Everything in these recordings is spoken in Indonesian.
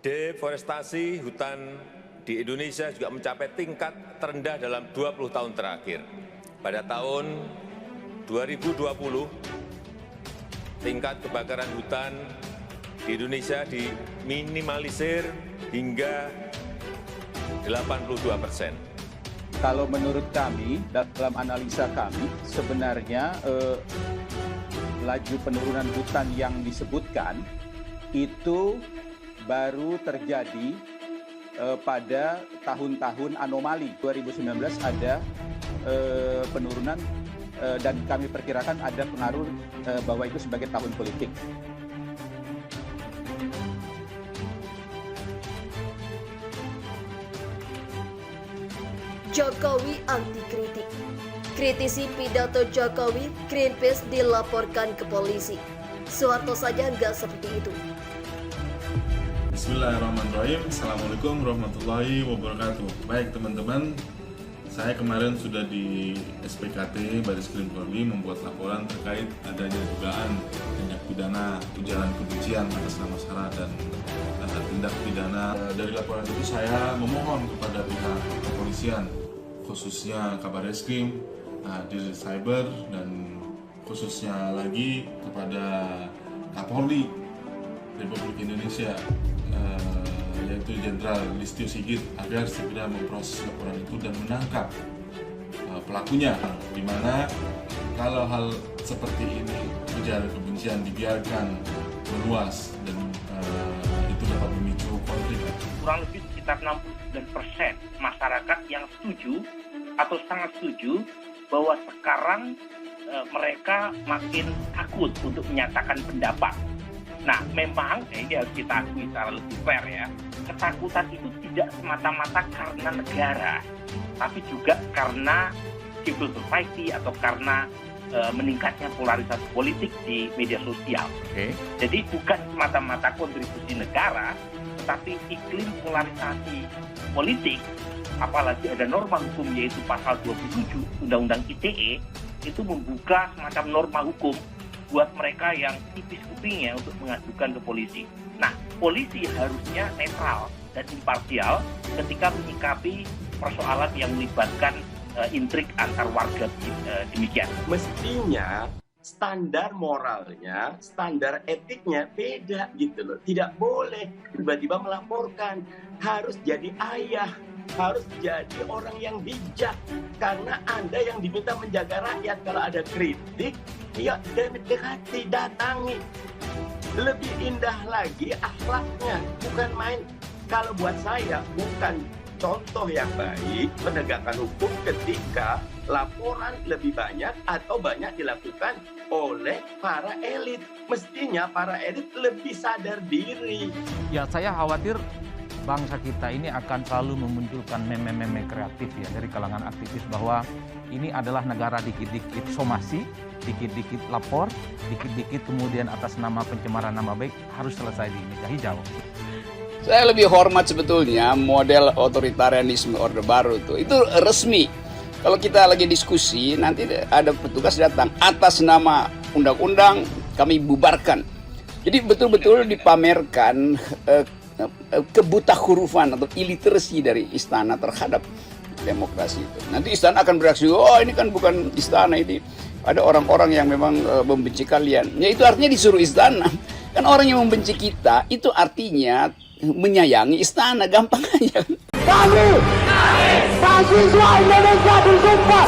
Deforestasi hutan di Indonesia juga mencapai tingkat terendah dalam 20 tahun terakhir. Pada tahun 2020, tingkat kebakaran hutan di Indonesia diminimalisir hingga 82%. Kalau menurut kami, dalam analisa kami, sebenarnya laju penurunan hutan yang disebutkan itu baru terjadi pada tahun-tahun anomali. 2019 ada penurunan dan kami perkirakan ada pengaruh bahwa itu sebagai tahun politik. Jokowi anti kritik. Kritisi pidato Jokowi, Greenpeace dilaporkan ke polisi. Soeharto saja nggak seperti itu. Bismillahirrahmanirrahim. Assalamualaikum warahmatullahi wabarakatuh. Baik teman-teman, saya kemarin sudah di SPKT Baris Krim Polri membuat laporan terkait adanya dugaan tindak pidana ujaran kebencian atas nama sara dan tindak pidana. Dari laporan itu saya memohon kepada pihak kepolisian, khususnya Kabar Eskrim, Dir Cyber, dan khususnya lagi kepada Kapolri Republik Indonesia, yaitu Jenderal Listio Sigit, agar segera memproses laporan itu dan menangkap pelakunya. Di mana kalau hal seperti ini, ujaran kebencian dibiarkan meluas dan itu dapat memicu konflik. Kurang lebih sekitar 69% masyarakat yang setuju atau sangat setuju bahwa sekarang mereka makin takut untuk menyatakan pendapat. Nah, memang ini harus kita akui secara lebih fair ya. Ketakutan itu tidak semata-mata karena negara, tapi juga karena civil society atau karena meningkatnya polarisasi politik di media sosial. Jadi bukan semata-mata kontribusi negara, tetapi iklim polarisasi politik, apalagi ada norma hukum yaitu pasal 27 Undang-Undang ITE, itu membuka semacam norma hukum buat mereka yang tipis kupingnya untuk mengajukan ke polisi. Nah, polisi harusnya netral dan imparsial ketika menyikapi persoalan yang melibatkan intrik antar warga demikian. Mestinya standar moralnya, standar etiknya beda gitu loh. Tidak boleh tiba-tiba melaporkan. Harus jadi ayah, harus jadi orang yang bijak. Karena Anda yang diminta menjaga rakyat. Kalau ada kritik, ya dekati, datangi. Lebih indah lagi akhlaknya, bukan main. Kalau buat saya, bukan contoh yang baik penegakan hukum ketika laporan lebih banyak atau banyak dilakukan oleh para elit. Mestinya para elit lebih sadar diri. Ya, saya khawatir bangsa kita ini akan selalu memunculkan meme-meme kreatif ya dari kalangan aktivis bahwa ini adalah negara dikit-dikit somasi, dikit-dikit lapor, dikit-dikit kemudian atas nama pencemaran nama baik harus selesai di meja hijau. Saya lebih hormat sebetulnya model otoritarianisme Orde Baru itu resmi. Kalau kita lagi diskusi, nanti ada petugas datang atas nama undang-undang kami bubarkan. Jadi betul-betul dipamerkan kebuta-hurufan atau illiteracy dari istana terhadap demokrasi itu. Nanti istana akan bereaksi, oh ini kan bukan istana ini. Ada orang-orang yang memang membenci kalian. Ya itu artinya disuruh istana. Kan orang yang membenci kita itu artinya menyayangi istana, gampang aja. Kami mahasiswa Indonesia bersumpah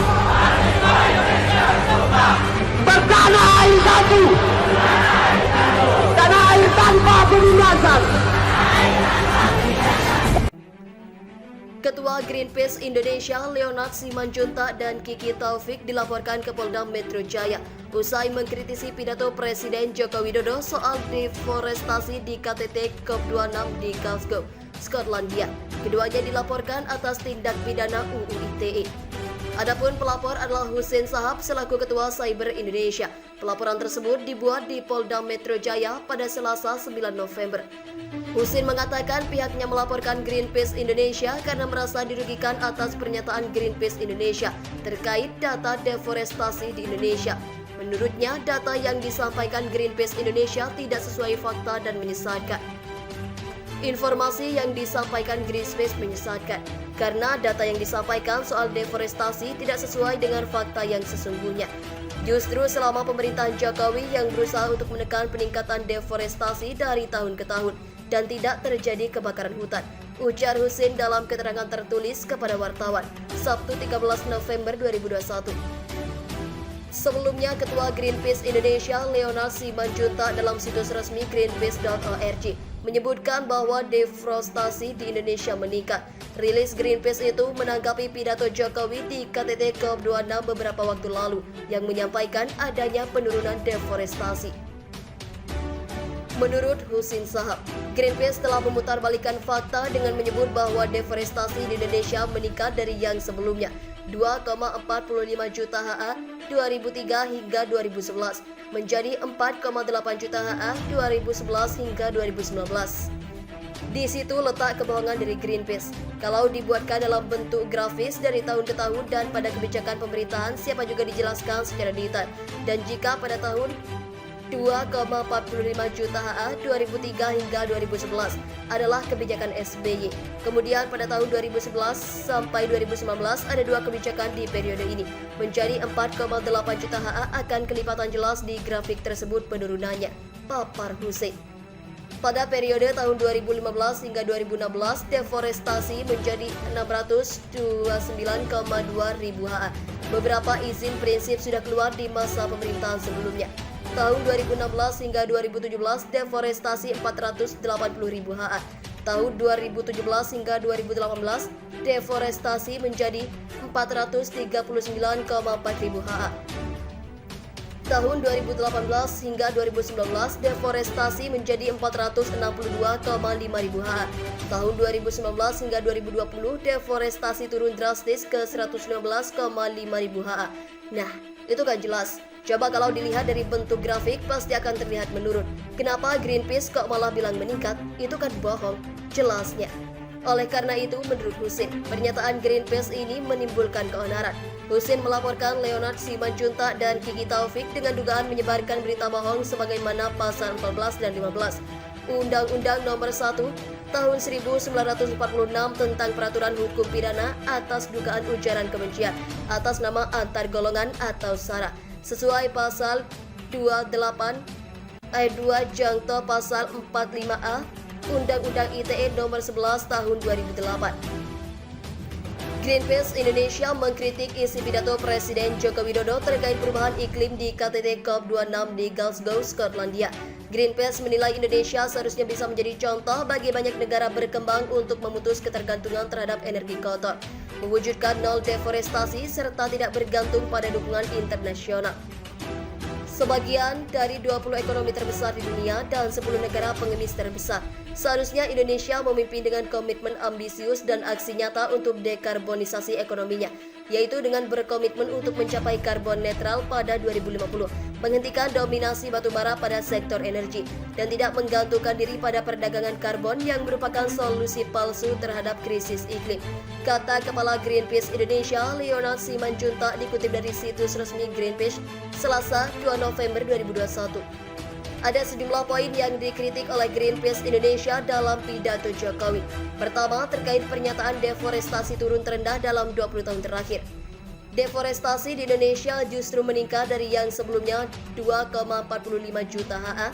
bertanah air satu, tanah air tanpa penindasan. Ketua Greenpeace Indonesia Leonard Simanjuntak dan Kiki Taufik dilaporkan ke Polda Metro Jaya usai mengkritisi pidato Presiden Joko Widodo soal deforestasi di KTT COP26 di Glasgow, Skotlandia. Keduanya dilaporkan atas tindak pidana UU ITE. Adapun pelapor adalah Husin Sahab selaku Ketua Cyber Indonesia. Pelaporan tersebut dibuat di Polda Metro Jaya pada Selasa 9 November. Husin mengatakan pihaknya melaporkan Greenpeace Indonesia karena merasa dirugikan atas pernyataan Greenpeace Indonesia terkait data deforestasi di Indonesia. Menurutnya, data yang disampaikan Greenpeace Indonesia tidak sesuai fakta dan menyesatkan. Informasi yang disampaikan Greenpeace menyesatkan karena data yang disampaikan soal deforestasi tidak sesuai dengan fakta yang sesungguhnya. Justru selama pemerintahan Jokowi yang berusaha untuk menekan peningkatan deforestasi dari tahun ke tahun dan tidak terjadi kebakaran hutan, ujar Husin dalam keterangan tertulis kepada wartawan Sabtu 13 November 2021. Sebelumnya, Ketua Greenpeace Indonesia Leonard Simanjuntak dalam situs resmi greenpeace.org menyebutkan bahwa deforestasi di Indonesia meningkat. Rilis Greenpeace itu menanggapi pidato Jokowi di KTT COP26 beberapa waktu lalu yang menyampaikan adanya penurunan deforestasi. Menurut Husin Sahab, Greenpeace telah memutarbalikkan fakta dengan menyebut bahwa deforestasi di Indonesia meningkat dari yang sebelumnya 2,45 juta ha 2003 hingga 2011 menjadi 4,8 juta ha 2011 hingga 2019. Di situ letak kebohongan dari Greenpeace. Kalau dibuatkan dalam bentuk grafis dari tahun ke tahun dan pada kebijakan pemerintahan siapa juga dijelaskan secara detail. Dan jika pada tahun 2,45 juta ha 2003 hingga 2011 adalah kebijakan SBY. Kemudian pada tahun 2011 sampai 2019 ada dua kebijakan di periode ini. Menjadi 4,8 juta ha akan kelipatan jelas di grafik tersebut penurunannya, papar Husin. Pada periode tahun 2015 hingga 2016, deforestasi menjadi 629,2 ribu ha. Beberapa izin prinsip sudah keluar di masa pemerintahan sebelumnya. Tahun 2016 hingga 2017, deforestasi 480 ribu ha. Tahun 2017 hingga 2018, deforestasi menjadi 439,4 ribu ha. Tahun 2018 hingga 2019, deforestasi menjadi 462,5 ribu ha. Tahun 2019 hingga 2020, deforestasi turun drastis ke 119,5 ribu ha. Nah, itu kan jelas. Coba kalau dilihat dari bentuk grafik pasti akan terlihat menurun. Kenapa Greenpeace kok malah bilang meningkat? Itu kan bohong, jelasnya. Oleh karena itu, menurut Husin, pernyataan Greenpeace ini menimbulkan keonaran. Husin melaporkan Leonard Simanjuntak dan Kiki Taufik dengan dugaan menyebarkan berita bohong sebagaimana pasal 14 dan 15 Undang-Undang Nomor 1 Tahun 1946 tentang Peraturan Hukum Pidana atas dugaan ujaran kebencian atas nama antar golongan atau SARA sesuai pasal 28 ayat 2 jangto pasal 45A Undang-Undang ITE Nomor 11 Tahun 2008. Greenpeace Indonesia mengkritik isi pidato Presiden Joko Widodo terkait perubahan iklim di KTT COP26 di Glasgow, Skotlandia. Greenpeace menilai Indonesia seharusnya bisa menjadi contoh bagi banyak negara berkembang untuk memutus ketergantungan terhadap energi kotor, mewujudkan nol deforestasi, serta tidak bergantung pada dukungan internasional. Sebagian dari 20 ekonomi terbesar di dunia dan 10 negara pengemis terbesar, seharusnya Indonesia memimpin dengan komitmen ambisius dan aksi nyata untuk dekarbonisasi ekonominya, yaitu dengan berkomitmen untuk mencapai karbon netral pada 2050, menghentikan dominasi batubara pada sektor energi, dan tidak menggantungkan diri pada perdagangan karbon yang merupakan solusi palsu terhadap krisis iklim, kata Kepala Greenpeace Indonesia Leonard Simanjuntak dikutip dari situs resmi Greenpeace Selasa 2 November 2021. Ada sejumlah poin yang dikritik oleh Greenpeace Indonesia dalam pidato Jokowi. Pertama, terkait pernyataan deforestasi turun terendah dalam 20 tahun terakhir. Deforestasi di Indonesia justru meningkat dari yang sebelumnya 2,45 juta ha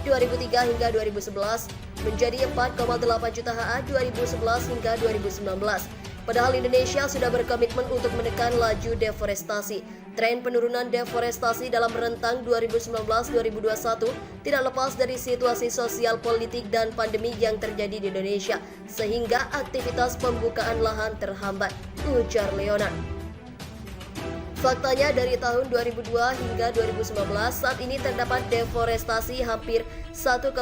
2003 hingga 2011 menjadi 4,8 juta ha 2011 hingga 2019. Padahal Indonesia sudah berkomitmen untuk menekan laju deforestasi. Tren penurunan deforestasi dalam rentang 2019-2021 tidak lepas dari situasi sosial politik dan pandemi yang terjadi di Indonesia, sehingga aktivitas pembukaan lahan terhambat, ujar Leonard. Faktanya dari tahun 2002 hingga 2019 saat ini terdapat deforestasi hampir 1,69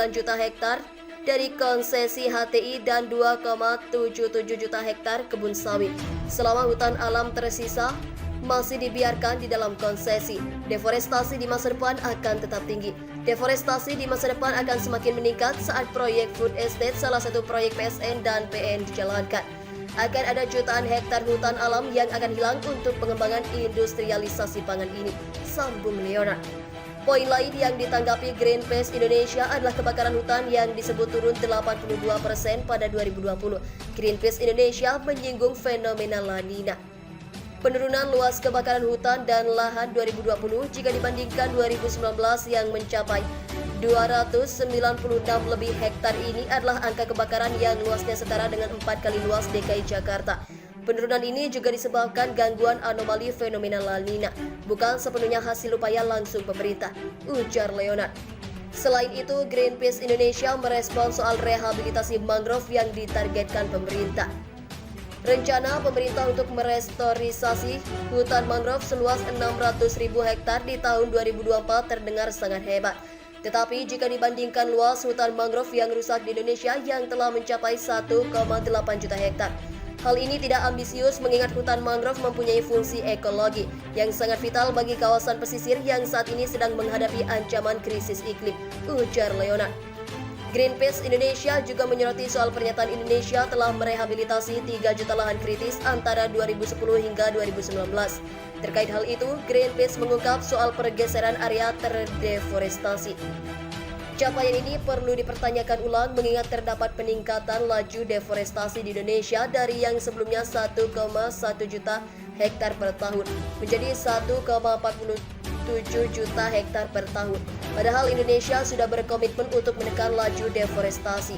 juta hektar dari konsesi HTI dan 2,77 juta hektar kebun sawit. Selama hutan alam tersisa masih dibiarkan di dalam konsesi, deforestasi di masa depan akan tetap tinggi. Deforestasi di masa depan akan semakin meningkat saat proyek food estate, salah satu proyek PSN dan PN dijalankan. Akan ada jutaan hektar hutan alam yang akan hilang untuk pengembangan industrialisasi pangan ini, sambung Leonard. Poin lain yang ditanggapi Greenpeace Indonesia adalah kebakaran hutan yang disebut turun 82% pada 2020. Greenpeace Indonesia menyinggung fenomena La Nina. Penurunan luas kebakaran hutan dan lahan 2020 jika dibandingkan 2019 yang mencapai 296 lebih hektar ini adalah angka kebakaran yang luasnya setara dengan 4 kali luas DKI Jakarta. Penurunan ini juga disebabkan gangguan anomali fenomena La Nina, bukan sepenuhnya hasil upaya langsung pemerintah, ujar Leonard. Selain itu, Greenpeace Indonesia merespon soal rehabilitasi mangrove yang ditargetkan pemerintah. Rencana pemerintah untuk merestorisasi hutan mangrove seluas 600.000 hektar di tahun 2024 terdengar sangat hebat. Tetapi jika dibandingkan luas hutan mangrove yang rusak di Indonesia yang telah mencapai 1,8 juta hektar, hal ini tidak ambisius mengingat hutan mangrove mempunyai fungsi ekologi yang sangat vital bagi kawasan pesisir yang saat ini sedang menghadapi ancaman krisis iklim, ujar Leonard. Greenpeace Indonesia juga menyoroti soal pernyataan Indonesia telah merehabilitasi 3 juta lahan kritis antara 2010 hingga 2019. Terkait hal itu, Greenpeace mengungkap soal pergeseran area terdeforestasi. Capaian ini perlu dipertanyakan ulang mengingat terdapat peningkatan laju deforestasi di Indonesia dari yang sebelumnya 1,1 juta hektar per tahun menjadi 1,47 juta hektar per tahun. Padahal Indonesia sudah berkomitmen untuk menekan laju deforestasi.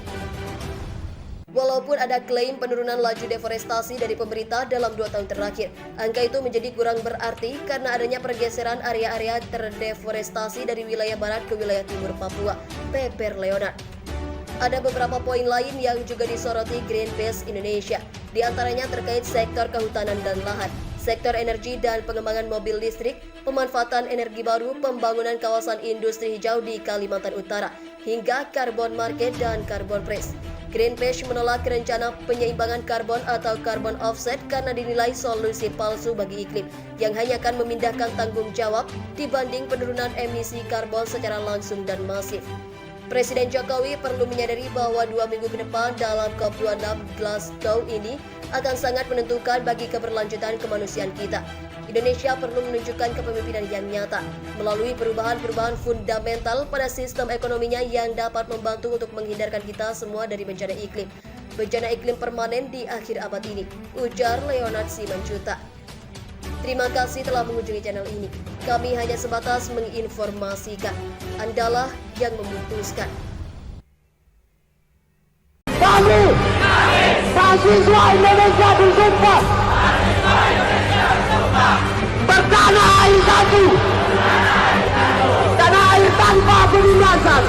Walaupun ada klaim penurunan laju deforestasi dari pemerintah dalam 2 tahun terakhir, angka itu menjadi kurang berarti karena adanya pergeseran area-area terdeforestasi dari wilayah barat ke wilayah timur Papua, peper Leonard. Ada beberapa poin lain yang juga disoroti Greenpeace Indonesia, di antaranya terkait sektor kehutanan dan lahan, sektor energi dan pengembangan mobil listrik, pemanfaatan energi baru, pembangunan kawasan industri hijau di Kalimantan Utara, hingga carbon market dan carbon price. Greenpeace menolak rencana penyeimbangan karbon atau carbon offset karena dinilai solusi palsu bagi iklim yang hanya akan memindahkan tanggung jawab dibanding penurunan emisi karbon secara langsung dan masif. Presiden Jokowi perlu menyadari bahwa 2 minggu ke depan dalam COP26 Glasgow ini akan sangat menentukan bagi keberlanjutan kemanusiaan kita. Indonesia perlu menunjukkan kepemimpinan yang nyata melalui perubahan-perubahan fundamental pada sistem ekonominya yang dapat membantu untuk menghindarkan kita semua dari bencana iklim permanen di akhir abad ini, ujar Leonard Simanjuntak. Terima kasih telah mengunjungi channel ini. Kami hanya sebatas menginformasikan. Andalah yang memutuskan. Kami, mahasiswa Indonesia bersumpah bertanah air satu, tanah air tanpa penindasan.